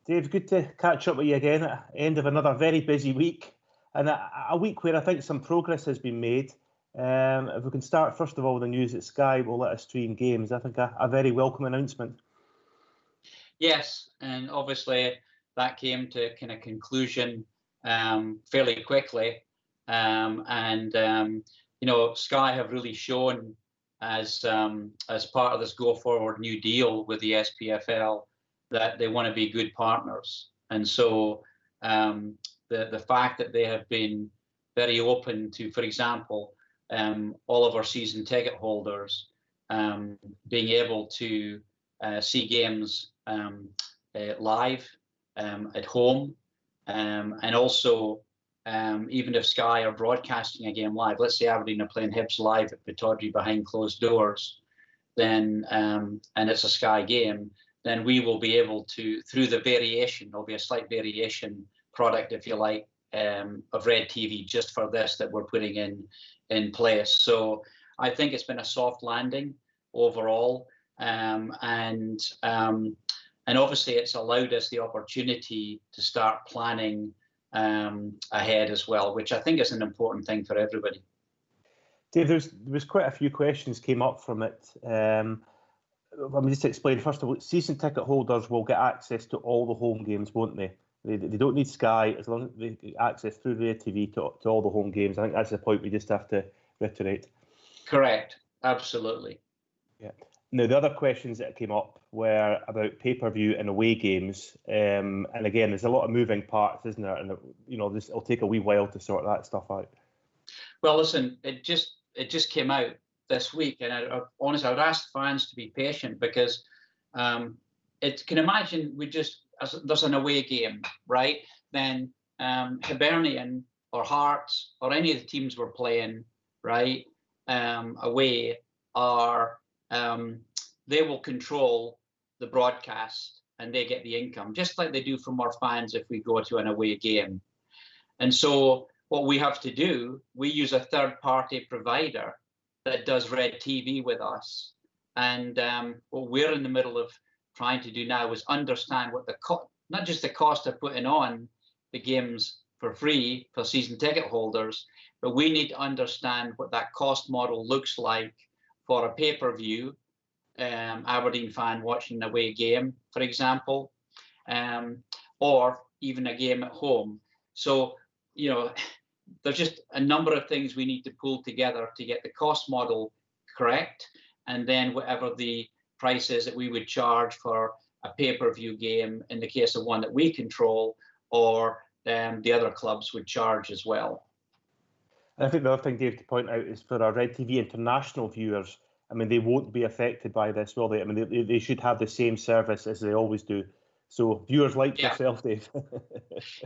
Dave, good to catch up with you again at the end of another very busy week, and a week where I think some progress has been made. If we can start, first of all, the news that Sky will let us stream games. I think a very welcome announcement. Yes, and obviously that came to kind of conclusion fairly quickly. Sky have really shown as part of this go forward new deal with the SPFL that they want to be good partners. And so the fact that they have been very open to, for example, all of our season ticket holders being able to see games live at home, and also even if Sky are broadcasting a game live, let's say Aberdeen are playing Hibs live at Pittodrie behind closed doors, then and it's a Sky game, then we will be able to, through the variation, there'll be a slight variation product, if you like, of RedTV just for this that we're putting in place. So I think it's been a soft landing overall, and obviously it's allowed us the opportunity to start planning ahead as well, which I think is an important thing for everybody. Dave, there was quite a few questions came up from it. Let me just explain. First of all, season ticket holders will get access to all the home games, won't they? They don't need Sky as long as they get access through RedTV to all the home games. I think that's the point we just have to reiterate. Correct. Absolutely. Yeah. Now, the other questions that came up were about pay-per-view and away games. And again, there's a lot of moving parts, isn't there? And it'll take a wee while to sort that stuff out. Well, listen, it just came out this week, and honestly, I would ask fans to be patient because can imagine there's an away game, right? Then Hibernian or Hearts or any of the teams we're playing, right, away are they will control the broadcast and they get the income, just like they do from our fans if we go to an away game. And so what we have to do, we use a third-party provider that does RedTV with us. And what we're in the middle of trying to do now is understand what not just the cost of putting on the games for free for season ticket holders, but we need to understand what that cost model looks like for a pay-per-view, Aberdeen fan watching an away game, for example, or even a game at home. So, there's just a number of things we need to pull together to get the cost model correct, and then whatever the price is that we would charge for a pay-per-view game in the case of one that we control, or the other clubs would charge as well. I think the other thing, Dave, to point out is for our RedTV international viewers, I mean, they won't be affected by this, will they? I mean, they should have the same service as they always do. So viewers like yourself, Dave.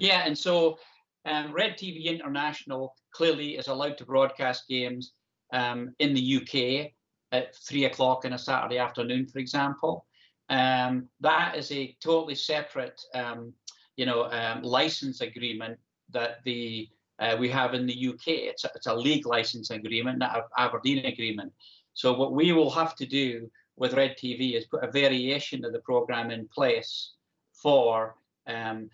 Yeah, and so RedTV International clearly is allowed to broadcast games in the UK at 3 o'clock on a Saturday afternoon, for example. That is a totally separate, license agreement that we have in the UK. It's a league license agreement, not an Aberdeen agreement. So what we will have to do with RedTV is put a variation of the program in place for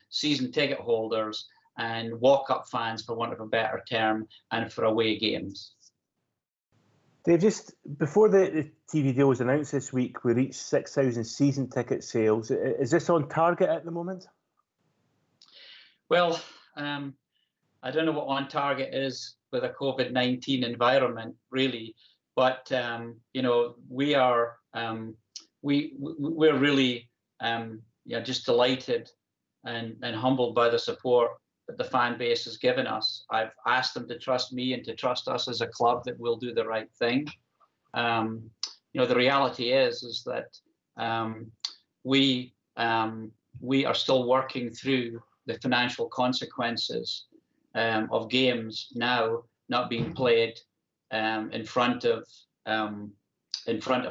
season ticket holders and walk-up fans, for want of a better term, and for away games. Dave, just before the TV deal was announced this week, we reached 6,000 season ticket sales. Is this on target at the moment? Well, I don't know what on target is with a COVID-19 environment, really, but we are we're really just delighted and humbled by the support that the fan base has given us. I've asked them to trust me and to trust us as a club that we'll do the right thing. The reality is that we are still working through the financial consequences of games now not being played in front of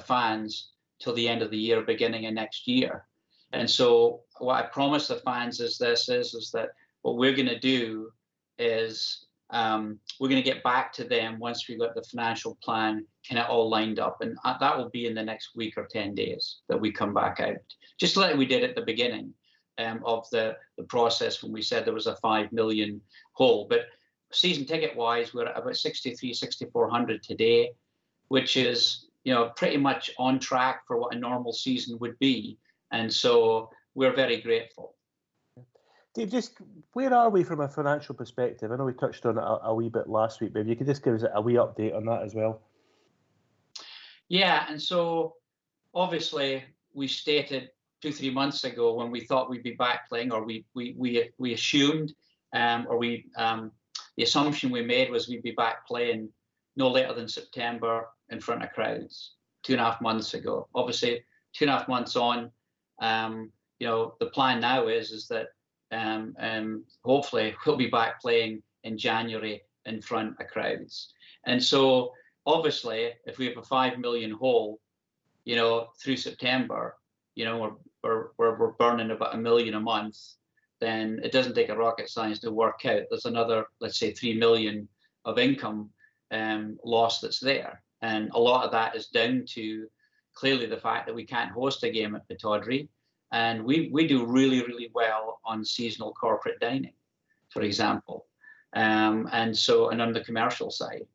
fans till the end of the year, beginning of next year. And so what I promise the fans is that what we're going to do is we're going to get back to them once we've got the financial plan kind of all lined up. And that will be in the next week or 10 days that we come back out, just like we did at the beginning. of the process when we said there was a 5 million hole. But season ticket wise, we're at about 6,400 today, which is, you know, pretty much on track for what a normal season would be. And so we're very grateful. Dave, just where are we from a financial perspective? I know we touched on it a wee bit last week, but if you could just give us a wee update on that as well. Yeah, and so obviously we stated 2-3 months ago when we thought we'd be back playing, or we assumed, the assumption we made was we'd be back playing no later than September in front of crowds 2.5 months ago. Obviously, 2.5 months on, you know, the plan now is that hopefully we'll be back playing in January in front of crowds. And so obviously, if we have a 5 million hole, you know, through September, you know, we're burning about 1 million a month, then it doesn't take a rocket science to work out there's another, let's say, 3 million of income loss that's there. And a lot of that is down to clearly the fact that we can't host a game at Pittodrie. And we do really, really well on seasonal corporate dining, for example. And on the commercial side.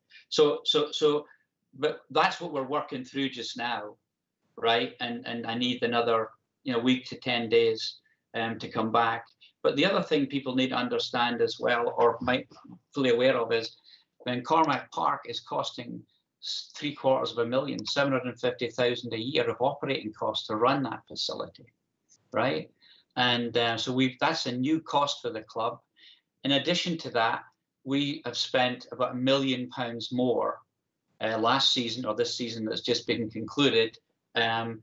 But that's what we're working through just now, right? And I need another, you know, week to 10 days to come back. But the other thing people need to understand as well, or might be fully aware of, is when Cormack Park is costing $750,000, 750,000 a year of operating costs to run that facility, right? And so that's a new cost for the club. In addition to that, we have spent about £1 million more last season, or this season that's just been concluded, on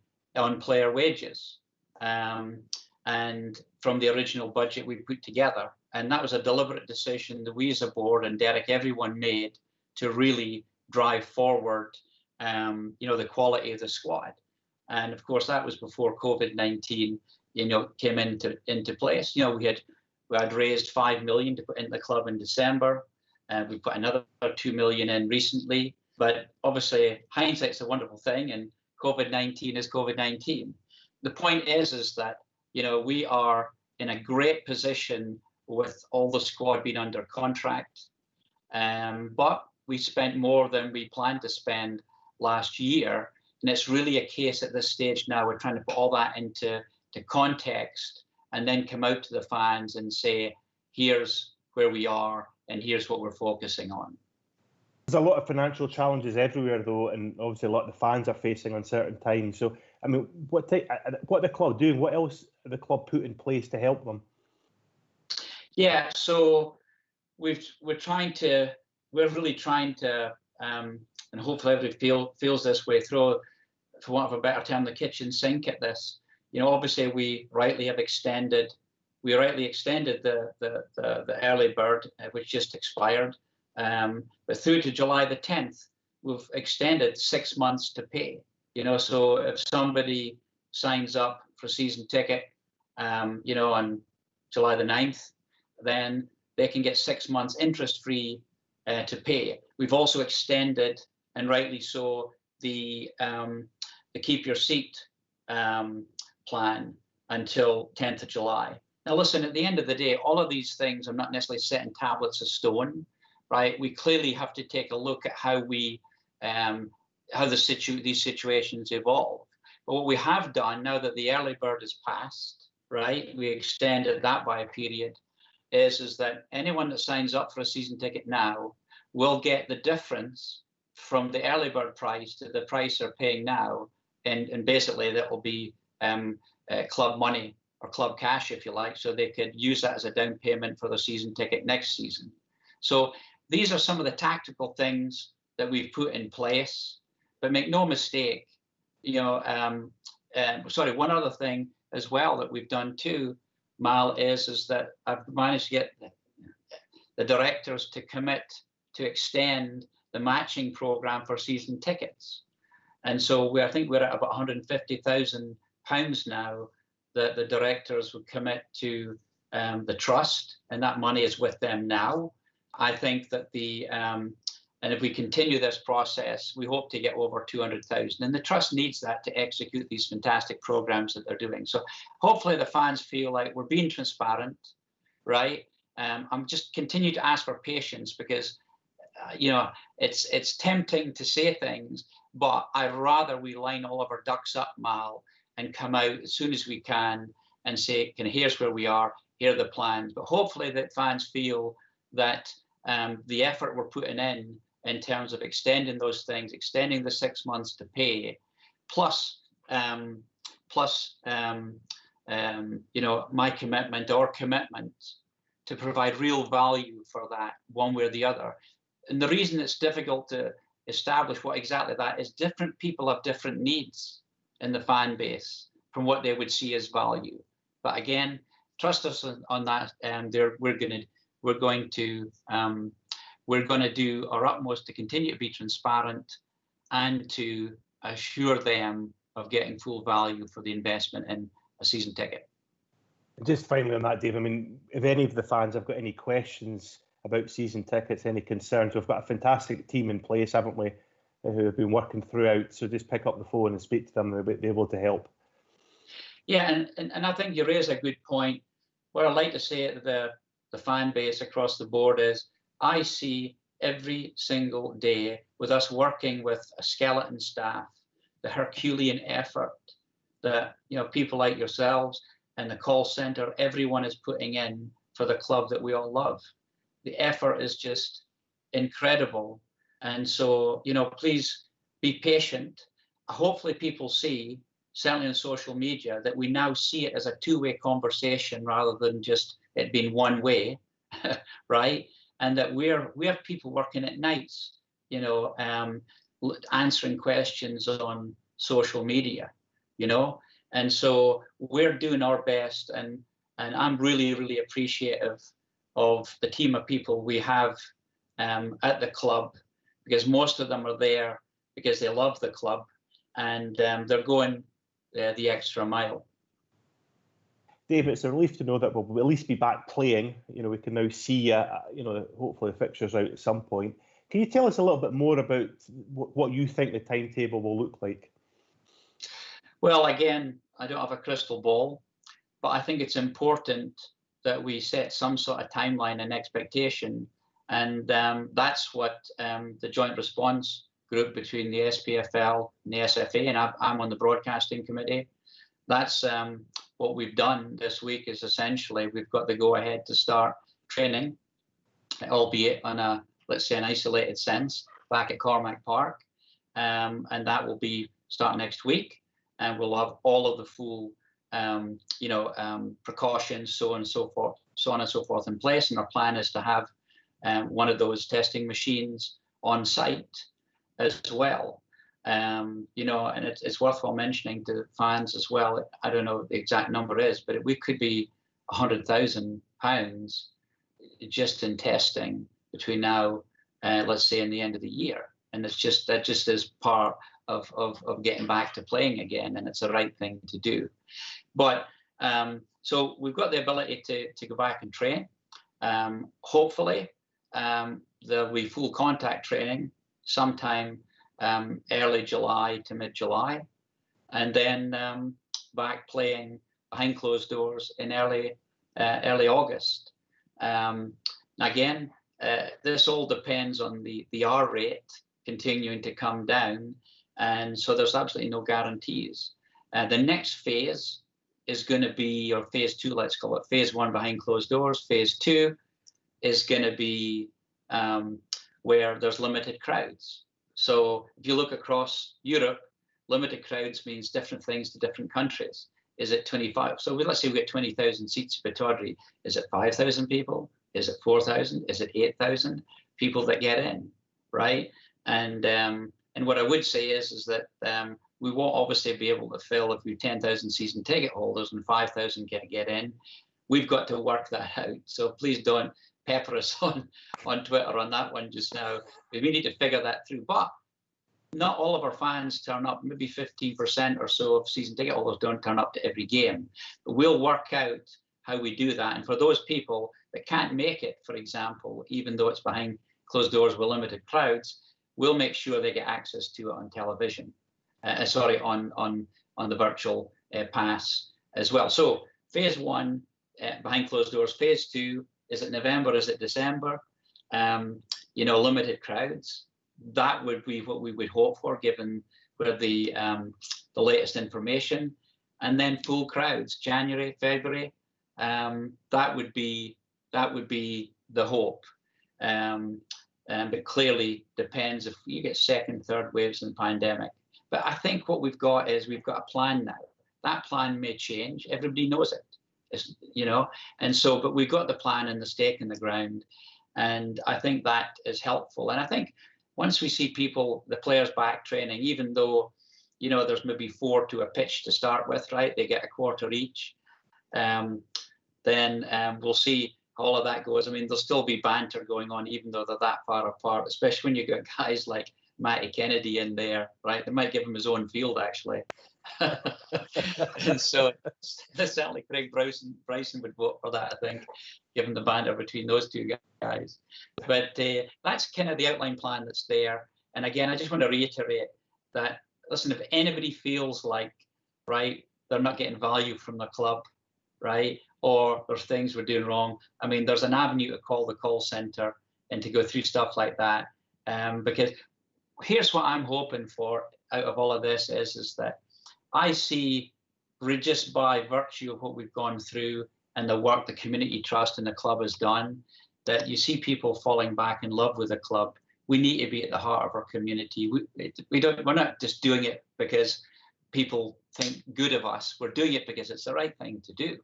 player wages, and from the original budget we put together. And that was a deliberate decision that we as a board and Derek, everyone made to really drive forward, you know, the quality of the squad. And of course, that was before COVID-19, you know, came into place. You know, we had raised 5 million to put in the club in December, and we put another 2 million in recently. But obviously, hindsight's a wonderful thing, and COVID-19 is COVID-19. The point is that, you know, we are in a great position with all the squad being under contract, but we spent more than we planned to spend last year, and it's really a case at this stage now. We're trying to put all that into context, and then come out to the fans and say, here's where we are, and here's what we're focusing on. There's a lot of financial challenges everywhere, though, and obviously a lot of the fans are facing uncertain times. So, I mean, what are the club doing? What else are the club put in place to help them? Yeah, so we're really trying to, and hopefully everybody feels this way through, for want of a better term, the kitchen sink at this. You know, obviously we rightly extended the early bird, which just expired. But through to July the 10th, we've extended 6 months to pay. You know, so if somebody signs up for a season ticket, you know, on July the 9th, then they can get 6 months interest-free to pay. We've also extended, and rightly so, the keep your seat plan until 10th of July. Now, listen, at the end of the day, all of these things are not necessarily set in tablets of stone, right? We clearly have to take a look at how these situations evolve. But what we have done, now that the early bird is passed, right, we extended that by a period, is that anyone that signs up for a season ticket now will get the difference from the early bird price to the price they're paying now, and basically that will be club money or club cash, if you like, so they could use that as a down payment for the season ticket next season. So these are some of the tactical things that we've put in place. But make no mistake, you know, one other thing as well that we've done too, Mal, is that I've managed to get the directors to commit to extend the matching program for season tickets. And so I think we're at about £150,000 now that the directors would commit to the trust, and that money is with them now. I think that the And if we continue this process, we hope to get over 200,000. And the trust needs that to execute these fantastic programs that they're doing. So hopefully the fans feel like we're being transparent, right? I'm just continue to ask for patience because, it's tempting to say things, but I'd rather we line all of our ducks up, Mal, and come out as soon as we can and say, here's where we are, here are the plans. But hopefully that fans feel that the effort we're putting in terms of extending those things, extending the 6 months to pay, plus my commitment, our commitment to provide real value for that one way or the other. And the reason it's difficult to establish what exactly that is, different people have different needs in the fan base from what they would see as value. But again, trust us on that. We're going to do our utmost to continue to be transparent and to assure them of getting full value for the investment in a season ticket. Just finally on that, Dave, I mean, if any of the fans have got any questions about season tickets, any concerns, we've got a fantastic team in place, haven't we, who have been working throughout. So just pick up the phone and speak to them. They'll be able to help. Yeah, and I think you raise a good point. What I'd like to say to the fan base across the board is I see every single day with us working with a skeleton staff, the Herculean effort that people like yourselves and the call center, everyone is putting in for the club that we all love. The effort is just incredible. And so, please be patient. Hopefully people see, certainly on social media, that we now see it as a two-way conversation rather than just it being one way, right? And that we have people working at nights, answering questions on social media, and so we're doing our best, and I'm really, really appreciative of the team of people we have at the club, because most of them are there because they love the club, and they're going the extra mile. Dave, it's a relief to know that we'll at least be back playing. We can now see, hopefully the fixtures out at some point. Can you tell us a little bit more about what you think the timetable will look like? Well, again, I don't have a crystal ball, but I think it's important that we set some sort of timeline and expectation. And that's what the joint response group between the SPFL and the SFA, and I'm on the broadcasting committee. That's what we've done this week is essentially we've got the go-ahead to start training, albeit on let's say an isolated sense, back at Cormack Park. And that will be start next week. And we'll have all of the full, precautions, so on and so forth in place. And our plan is to have one of those testing machines on site as well. And it's worthwhile mentioning to fans as well. I don't know what the exact number is, but we could be £100,000 just in testing between now, let's say, and the end of the year. And that just is part of getting back to playing again, and it's the right thing to do. But so we've got the ability to go back and train. Hopefully, there'll be full contact training sometime early July to mid-July, and then back playing behind closed doors in early August. Again, this all depends on the R rate continuing to come down, and so there's absolutely no guarantees. The next phase is going to be, or phase 2, let's call it, phase 1 behind closed doors. Phase 2 is going to be where there's limited crowds. So if you look across Europe, limited crowds means different things to different countries. Is it 25? So let's say we get 20,000 seats at Pittodrie. Is it 5,000 people? Is it 4,000? Is it 8,000 people that get in, right? And what I would say is that we won't obviously be able to fill if we've 10,000 season ticket holders and 5,000 get in. We've got to work that out. So please don't pepper us on Twitter on that one just now. We need to figure that through. But not all of our fans turn up. Maybe 15% or so of season ticket holders don't turn up to every game. But we'll work out how we do that. And for those people that can't make it, for example, even though it's behind closed doors with limited crowds, we'll make sure they get access to it on television. On the virtual pass as well. So phase 1, behind closed doors. Phase 2, is it November? Is it December? Limited crowds. That would be what we would hope for, given where the latest information. And then full crowds, January, February. That would be the hope. But clearly depends if you get second, third waves in the pandemic. But I think what we've got is we've got a plan now. That plan may change. Everybody knows it. And so, but we've got the plan and the stake in the ground. And I think that is helpful. And I think once we see the players back training, even though, there's maybe 4 to a pitch to start with, right? They get a quarter each. Then we'll see how all of that goes. I mean, there'll still be banter going on, even though they're that far apart, especially when you got guys like Matty Kennedy in there, right? They might give him his own field, actually. And so certainly Craig Bryson would vote for that, I think, given the banter between those two guys. But that's kind of the outline plan that's there. And again, I just want to reiterate that, listen, if anybody feels like, right, they're not getting value from the club, right, or there's things we're doing wrong, I mean, there's an avenue to call the call centre and to go through stuff like that. Because here's what I'm hoping for out of all of this is that I see, just by virtue of what we've gone through and the work the community trust and the club has done, that you see people falling back in love with the club. We need to be at the heart of our community. We're not just doing it because people think good of us. We're doing it because it's the right thing to do.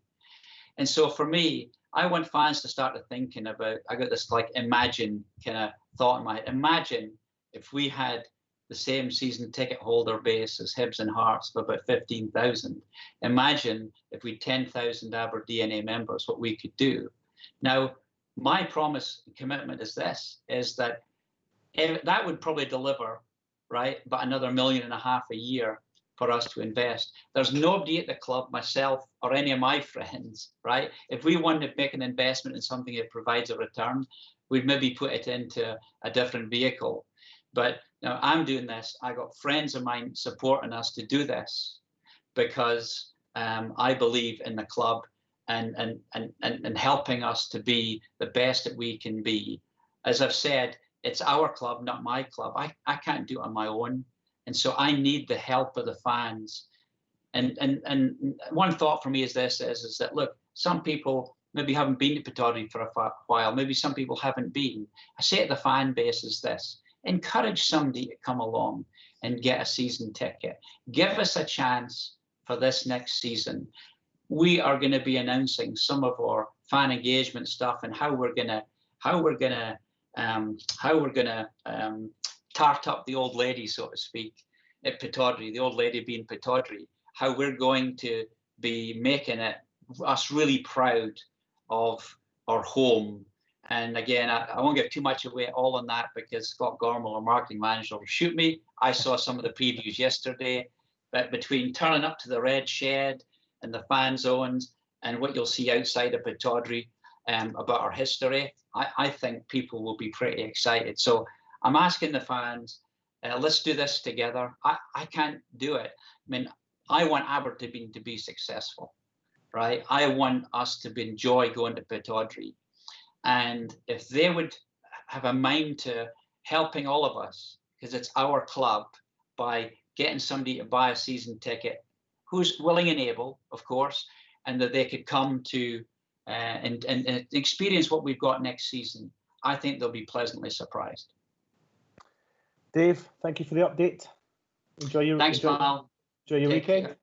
And so for me, I want fans to start thinking about, I got this like imagine kind of thought in my head. Imagine if we had the same season ticket holder base as Hibs and Hearts of about 15,000. Imagine if we had 10,000 Aberdeen members, what we could do. Now, my promise and commitment is this, is that that would probably deliver, right, about another $1.5 million a year for us to invest. There's nobody at the club, myself or any of my friends, right? If we wanted to make an investment in something that provides a return, we'd maybe put it into a different vehicle. But now I'm doing this. I got friends of mine supporting us to do this because I believe in the club and helping us to be the best that we can be. As I've said, it's our club, not my club. I can't do it on my own. And so I need the help of the fans. And one thought for me is this, is that, look, some people maybe haven't been to Pittodrie for a while. Maybe some people haven't been. I say to the fan base is this: encourage somebody to come along and get a season ticket. Give us a chance for this next season. We are going to be announcing some of our fan engagement stuff and how we're gonna tart up the old lady, so to speak, at Pittodrie, the old lady being Pittodrie, how we're going to be making us really proud of our home. And again, I won't give too much away all on that because Scott Gormel, our marketing manager, will shoot me. I saw some of the previews yesterday, but between turning up to the Red Shed and the fan zones and what you'll see outside of Pittodrie about our history, I think people will be pretty excited. So I'm asking the fans, let's do this together. I can't do it. I mean, I want Aberdeen to be successful, right? I want us to enjoy going to Pittodrie. And if they would have a mind to helping all of us, because it's our club, by getting somebody to buy a season ticket who's willing and able, of course, and that they could come to and experience what we've got next season, I think they'll be pleasantly surprised. Dave, thank you for the update. Enjoy your weekend.